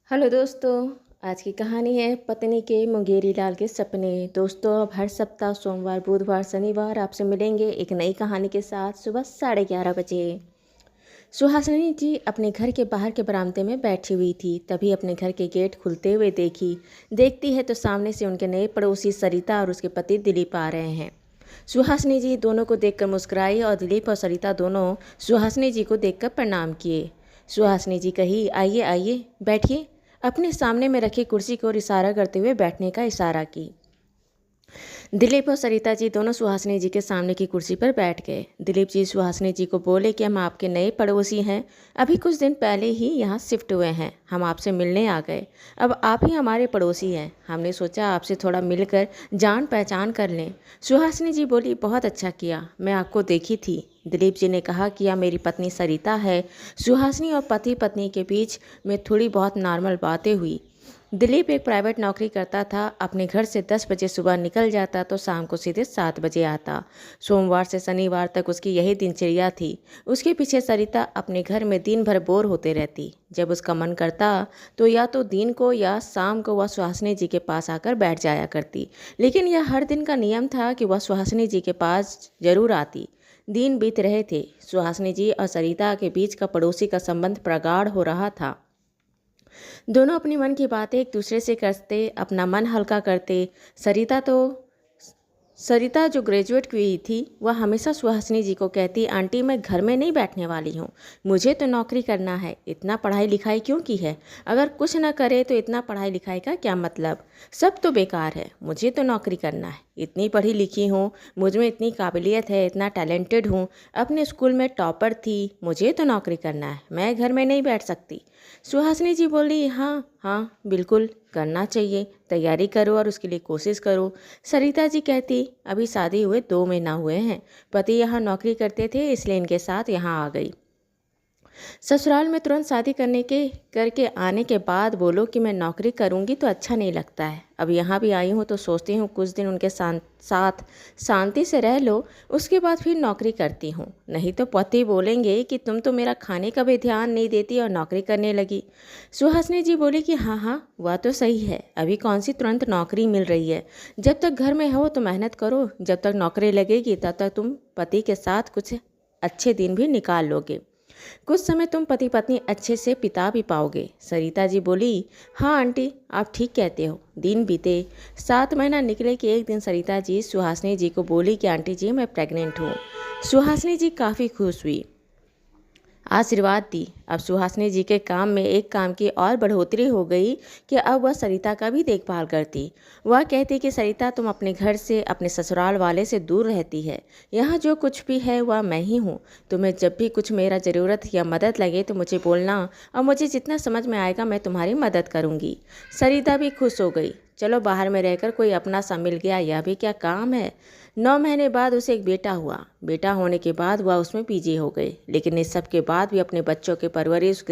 Hello दोस्तों। आज की कहानी है पत्नी के मुंगेरी लाल के सपने। दोस्तों, अब हर सप्ताह सोमवार, बुधवार, शनिवार आपसे मिलेंगे एक नई कहानी के साथ सुबह 11:30 बजे। सुहासिनी जी अपने घर के बाहर के बरामदे में बैठी हुई थी। तभी अपने घर के गेट खुलते हुए देखती है तो सामने से उनके नए पड़ोसी सरिता और उसके पति दिलीप आ रहे हैं। सुहासिनी जी दोनों को देखकर मुस्कुराई और दिलीप और सरिता दोनों सुहासिनी जी को देखकर प्रणाम किए। सुहासिनी जी कही, आइए आइए बैठिए। अपने सामने में रखी कुर्सी को इशारा करते हुए बैठने का इशारा की। दिलीप और सरिता जी दोनों सुहासिनी जी के सामने की कुर्सी पर बैठ गए। दिलीप जी सुहासिनी जी को बोले कि हम आपके नए पड़ोसी हैं, अभी कुछ दिन पहले ही यहाँ शिफ्ट हुए हैं, हम आपसे मिलने आ गए। अब आप ही हमारे पड़ोसी हैं, हमने सोचा आपसे थोड़ा मिलकर जान पहचान कर लें। सुहासिनी जी बोली, बहुत अच्छा किया, मैं आपको देखी थी। दिलीप जी ने कहा कि यह मेरी पत्नी सरिता है। सुहासिनी और पति पत्नी के बीच में थोड़ी बहुत नॉर्मल बातें हुई। दिलीप एक प्राइवेट नौकरी करता था। अपने घर से 10 बजे सुबह निकल जाता तो शाम को सीधे 7 बजे आता। सोमवार से शनिवार तक उसकी यही दिनचर्या थी। उसके पीछे सरिता अपने घर में दिन भर बोर होते रहती। जब उसका मन करता तो या तो दिन को या शाम को वह सुहासिनी जी के पास आकर बैठ जाया करती, लेकिन यह हर दिन का नियम था कि वह सुहासिनी जी के पास जरूर आती। दिन बीत रहे थे। सुहासिनी जी और सरिता के बीच का पड़ोसी का संबंध प्रगाढ़ हो रहा था। दोनों अपनी मन की बातें एक दूसरे से करते, अपना मन हल्का करते। सरिता तो सरिता जो ग्रेजुएट हुई थी, वह हमेशा सुहासिनी जी को कहती, आंटी मैं घर में नहीं बैठने वाली हूँ, मुझे तो नौकरी करना है। इतना पढ़ाई लिखाई क्यों की है? अगर कुछ न करे तो इतना पढ़ाई लिखाई का क्या मतलब? सब तो बेकार है, मुझे तो नौकरी करना है। इतनी पढ़ी लिखी हूँ, मुझ में इतनी काबिलियत है, इतना टैलेंटेड हूँ, अपने स्कूल में टॉपर थी, मुझे तो नौकरी करना है, मैं घर में नहीं बैठ सकती। सुहासिनी जी बोली, हाँ हाँ बिल्कुल करना चाहिए, तैयारी करो और उसके लिए कोशिश करो। सरिता जी कहती, अभी शादी हुए 2 महीना हुए हैं, पति यहाँ नौकरी करते थे इसलिए इनके साथ यहाँ आ गई। ससुराल में तुरंत शादी करके आने के बाद बोलो कि मैं नौकरी करूँगी तो अच्छा नहीं लगता है। अब यहाँ भी आई हूँ तो सोचती हूँ कुछ दिन उनके साथ शांति से रह लो, उसके बाद फिर नौकरी करती हूँ। नहीं तो पति बोलेंगे कि तुम तो मेरा खाने का भी ध्यान नहीं देती और नौकरी करने लगी। सुहासिनी जी बोली कि हाँ हाँ वह तो सही है, अभी कौन सी तुरंत नौकरी मिल रही है। जब तक घर में हो तो मेहनत करो, जब तक नौकरी लगेगी तब तक तुम पति के साथ कुछ अच्छे दिन भी निकाल लोगे। कुछ समय तुम पति पत्नी अच्छे से बिता भी पाओगे। सरिता जी बोली, हाँ आंटी आप ठीक कहते हो। दिन बीते, 7 महीना निकले कि एक दिन सरिता जी सुहासिनी जी को बोली कि आंटी जी मैं प्रेग्नेंट हूँ। सुहासिनी जी काफ़ी खुश हुई, आशीर्वाद दी। अब सुहासिनी जी के काम में एक काम की और बढ़ोतरी हो गई कि अब वह सरिता का भी देखभाल करती। वह कहती कि सरिता तुम अपने घर से, अपने ससुराल वाले से दूर रहती है, यहाँ जो कुछ भी है वह मैं ही हूँ। तुम्हें जब भी कुछ मेरा ज़रूरत या मदद लगे तो मुझे बोलना, और मुझे जितना समझ में आएगा मैं तुम्हारी मदद करूँगी। सरिता भी खुश हो गई, चलो बाहर में रहकर कोई अपना सा मिल गया, यह भी क्या काम है। 9 महीने बाद उसे एक बेटा हुआ। बेटा होने के बाद वह उसमें पीजी हो गई, लेकिन इस सब के बाद भी अपने बच्चों के परवरिश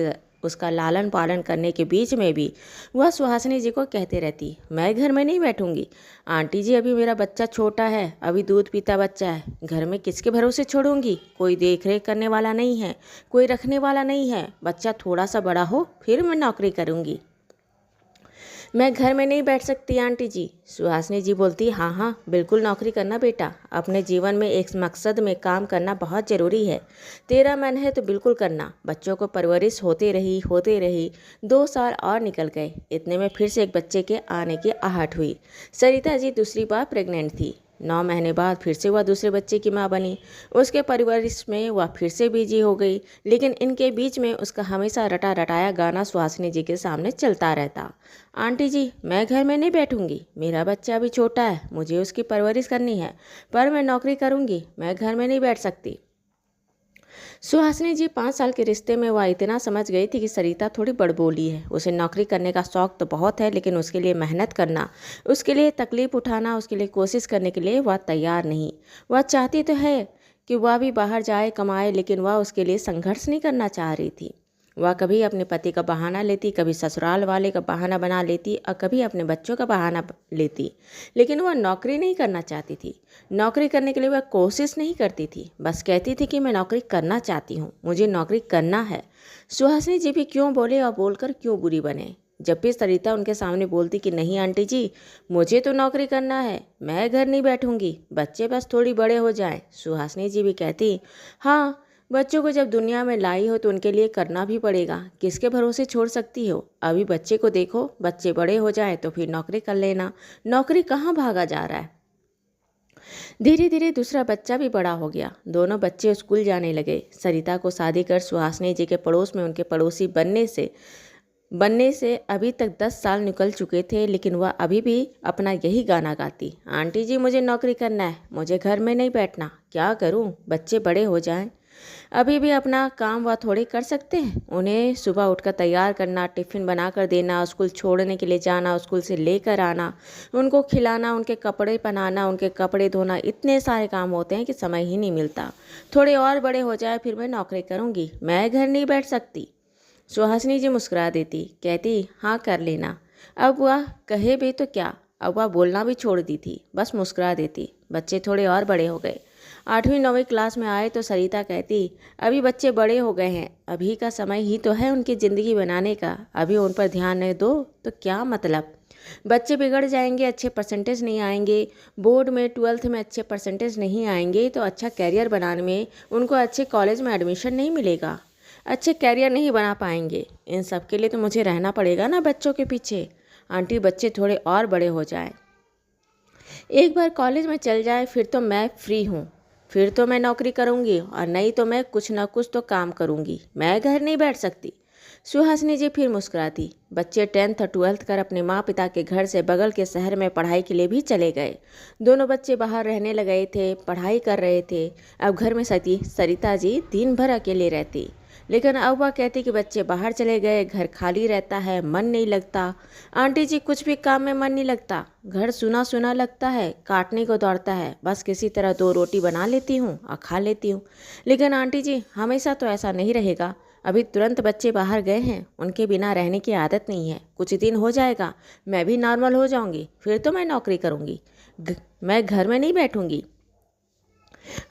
उसका लालन पालन करने के बीच में भी वह सुहासिनी जी को कहते रहती, मैं घर में नहीं बैठूंगी। आंटी जी अभी मेरा बच्चा छोटा है, अभी दूध पीता बच्चा है, घर में किसके भरोसे छोड़ूंगी? कोई देख रेख करने वाला नहीं है, कोई रखने वाला नहीं है। बच्चा थोड़ा सा बड़ा हो फिर मैं नौकरी करूंगी। मैं घर में नहीं बैठ सकती आंटी जी। सुहासिनी जी बोलती, हाँ हाँ बिल्कुल नौकरी करना बेटा, अपने जीवन में एक मकसद में काम करना बहुत ज़रूरी है। तेरा मन है तो बिल्कुल करना। बच्चों को परवरिश होते रही 2 साल और निकल गए। इतने में फिर से एक बच्चे के आने की आहट हुई। सरिता जी दूसरी बार प्रेग्नेंट थी। 9 महीने बाद फिर से वह दूसरे बच्चे की माँ बनी। उसके परवरिश में वह फिर से बिजी हो गई, लेकिन इनके बीच में उसका हमेशा रटा रटाया गाना सुहासिनी जी के सामने चलता रहता, आंटी जी मैं घर में नहीं बैठूंगी, मेरा बच्चा अभी छोटा है, मुझे उसकी परवरिश करनी है, पर मैं नौकरी करूंगी, मैं घर में नहीं बैठ सकती। सुहासिनी जी 5 साल के रिश्ते में वह इतना समझ गई थी कि सरिता थोड़ी बड़बोली है। उसे नौकरी करने का शौक तो बहुत है, लेकिन उसके लिए मेहनत करना, उसके लिए तकलीफ उठाना, उसके लिए कोशिश करने के लिए वह तैयार नहीं। वह चाहती तो है कि वह भी बाहर जाए कमाए, लेकिन वह उसके लिए संघर्ष नहीं करना चाह रही थी। वह कभी अपने पति का बहाना लेती, कभी ससुराल वाले का बहाना बना लेती और कभी अपने बच्चों का बहाना लेती, लेकिन वह नौकरी नहीं करना चाहती थी। नौकरी करने के लिए वह कोशिश नहीं करती थी, बस कहती थी कि मैं नौकरी करना चाहती हूँ, मुझे नौकरी करना है। सुहासिनी जी भी क्यों बोले और बोलकर क्यों बुरी बने। जब भी सरिता उनके सामने बोलती कि नहीं आंटी जी, मुझे तो नौकरी करना है, मैं घर नहीं बैठूंगी, बच्चे बस थोड़ी बड़े हो जाएं। सुहासिनी जी भी कहती, हाँ, बच्चों को जब दुनिया में लाई हो तो उनके लिए करना भी पड़ेगा, किसके भरोसे छोड़ सकती हो। अभी बच्चे को देखो, बच्चे बड़े हो जाएं तो फिर नौकरी कर लेना, नौकरी कहाँ भागा जा रहा है। धीरे धीरे दूसरा बच्चा भी बड़ा हो गया, दोनों बच्चे स्कूल जाने लगे। सरिता को शादी कर सुहासिनी जी के पड़ोस में उनके पड़ोसी बनने से अभी तक 10 साल निकल चुके थे, लेकिन वह अभी भी अपना यही गाना गाती, आंटी जी मुझे नौकरी करना है, मुझे घर में नहीं बैठना, क्या करूं, बच्चे बड़े हो जाएं। अभी भी अपना काम वह थोड़े कर सकते हैं। उन्हें सुबह उठकर तैयार करना, टिफ़िन बना कर देना, स्कूल छोड़ने के लिए जाना, स्कूल से लेकर आना, उनको खिलाना, उनके कपड़े पहनाना, उनके कपड़े धोना, इतने सारे काम होते हैं कि समय ही नहीं मिलता। थोड़े और बड़े हो जाए फिर मैं नौकरी करूँगी, मैं घर नहीं बैठ सकती। सुहासिनी जी मुस्कुरा देती, कहती, हाँ कर लेना। अब वह कहे भी तो क्या, अब वह बोलना भी छोड़ दी थी, बस मुस्कुरा देती। बच्चे थोड़े और बड़े हो गए, 8वीं 9वीं क्लास में आए तो सरिता कहती, अभी बच्चे बड़े हो गए हैं, अभी का समय ही तो है उनकी ज़िंदगी बनाने का, अभी उन पर ध्यान नहीं दो तो क्या मतलब, बच्चे बिगड़ जाएंगे, अच्छे परसेंटेज नहीं आएंगे, बोर्ड में 12th में अच्छे परसेंटेज नहीं आएंगे तो अच्छा कैरियर बनाने में उनको अच्छे कॉलेज में एडमिशन नहीं मिलेगा, अच्छे कैरियर नहीं बना पाएंगे। इन सब के लिए तो मुझे रहना पड़ेगा ना बच्चों के पीछे। आंटी बच्चे थोड़े और बड़े हो जाएं, एक बार कॉलेज में चल जाए फिर तो मैं फ्री हूँ, फिर तो मैं नौकरी करूँगी, और नहीं तो मैं कुछ ना कुछ तो काम करूँगी, मैं घर नहीं बैठ सकती। सुहासिनी जी फिर मुस्कुराती। बच्चे 10th और 12th कर अपने माँ पिता के घर से बगल के शहर में पढ़ाई के लिए भी चले गए। दोनों बच्चे बाहर रहने लगे थे, पढ़ाई कर रहे थे। अब घर में सरिता जी दिन भर अकेले रहती, लेकिन अब वह कहती कि बच्चे बाहर चले गए, घर खाली रहता है, मन नहीं लगता। आंटी जी कुछ भी काम में मन नहीं लगता, घर सुना सुना लगता है, काटने को दौड़ता है, बस किसी तरह 2 रोटी बना लेती हूँ और खा लेती हूँ। लेकिन आंटी जी हमेशा तो ऐसा नहीं रहेगा, अभी तुरंत बच्चे बाहर गए हैं, उनके बिना रहने की आदत नहीं है, कुछ दिन हो जाएगा, मैं भी नॉर्मल हो जाऊंगी, फिर तो मैं नौकरी करूंगी, मैं घर में नहीं बैठूंगी।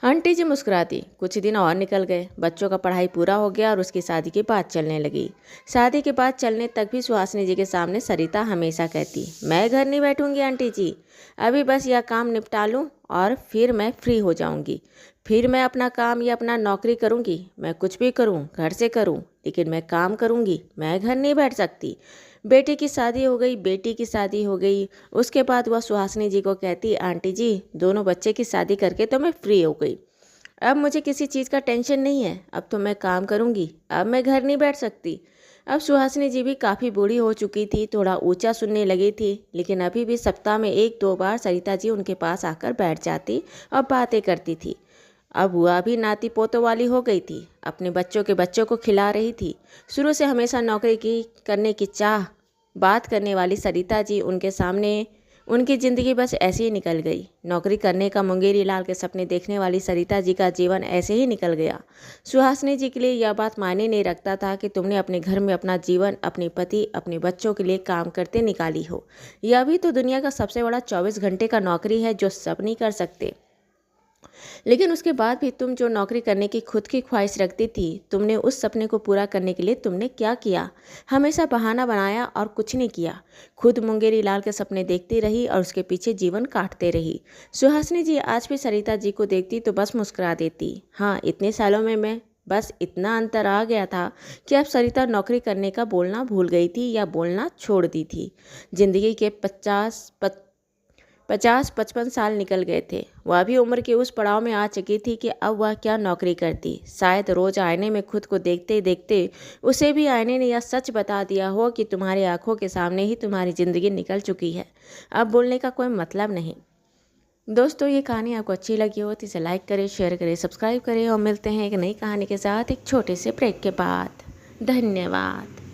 आंटी जी मुस्कुराती। कुछ दिन और निकल गए, बच्चों का पढ़ाई पूरा हो गया और उसकी शादी की बात चलने लगी। शादी के बाद चलने तक भी सुहासिनी जी के सामने सरिता हमेशा कहती, मैं घर नहीं बैठूंगी आंटी जी, अभी बस यह काम निपटा लूँ और फिर मैं फ्री हो जाऊंगी, फिर मैं अपना काम या अपना नौकरी करूंगी, मैं कुछ भी करूं, घर से करूं, लेकिन मैं काम करूंगी, मैं घर नहीं बैठ सकती। बेटे की शादी हो गई, बेटी की शादी हो गई। उसके बाद वह सुहासिनी जी को कहती, आंटी जी दोनों बच्चे की शादी करके तो मैं फ्री हो गई, अब मुझे किसी चीज़ का टेंशन नहीं है, अब तो मैं काम करूंगी, अब मैं घर नहीं बैठ सकती। अब सुहासिनी जी भी काफ़ी बूढ़ी हो चुकी थी, थोड़ा ऊंचा सुनने लगी थी, लेकिन अभी भी सप्ताह में 1-2 बार सरिता जी उनके पास आकर बैठ जाती और बातें करती थी। अब वह भी नाती पोतों वाली हो गई थी, अपने बच्चों को खिला रही थी। शुरू से हमेशा नौकरी करने की चाह बात करने वाली सरिता जी उनके सामने, उनकी ज़िंदगी बस ऐसे ही निकल गई। नौकरी करने का मुंगेरी लाल के सपने देखने वाली सरिता जी का जीवन ऐसे ही निकल गया। सुहासिनी जी के लिए यह बात मायने नहीं रखता था कि तुमने अपने घर में अपना जीवन अपने पति अपने बच्चों के लिए काम करते निकाली हो। यह भी तो दुनिया का सबसे बड़ा 24 घंटे का नौकरी है जो सब नहीं कर सकते। लेकिन उसके बाद भी तुम जो नौकरी करने की खुद की ख्वाहिश रखती थी, तुमने उस सपने को पूरा करने के लिए तुमने क्या किया? हमेशा बहाना बनाया और कुछ नहीं किया। खुद मुंगेरी लाल के सपने देखती रही और उसके पीछे जीवन काटते रही। सुहासिनी जी आज भी सरिता जी को देखती तो बस मुस्कुरा देती। हाँ, इतने सालों में मैं बस इतना अंतर आ गया था कि अब सरिता नौकरी करने का बोलना भूल गई थी या बोलना छोड़ दी थी। जिंदगी के 50-55 साल निकल गए थे। वह भी उम्र के उस पड़ाव में आ चुकी थी कि अब वह क्या नौकरी करती। शायद रोज आईने में खुद को देखते देखते उसे भी आईने ने यह सच बता दिया हो कि तुम्हारी आंखों के सामने ही तुम्हारी ज़िंदगी निकल चुकी है, अब बोलने का कोई मतलब नहीं। दोस्तों, ये कहानी आपको अच्छी लगी हो तो इसे लाइक करें, शेयर करें, सब्सक्राइब करें और मिलते हैं एक नई कहानी के साथ एक छोटे से ब्रेक के बाद। धन्यवाद।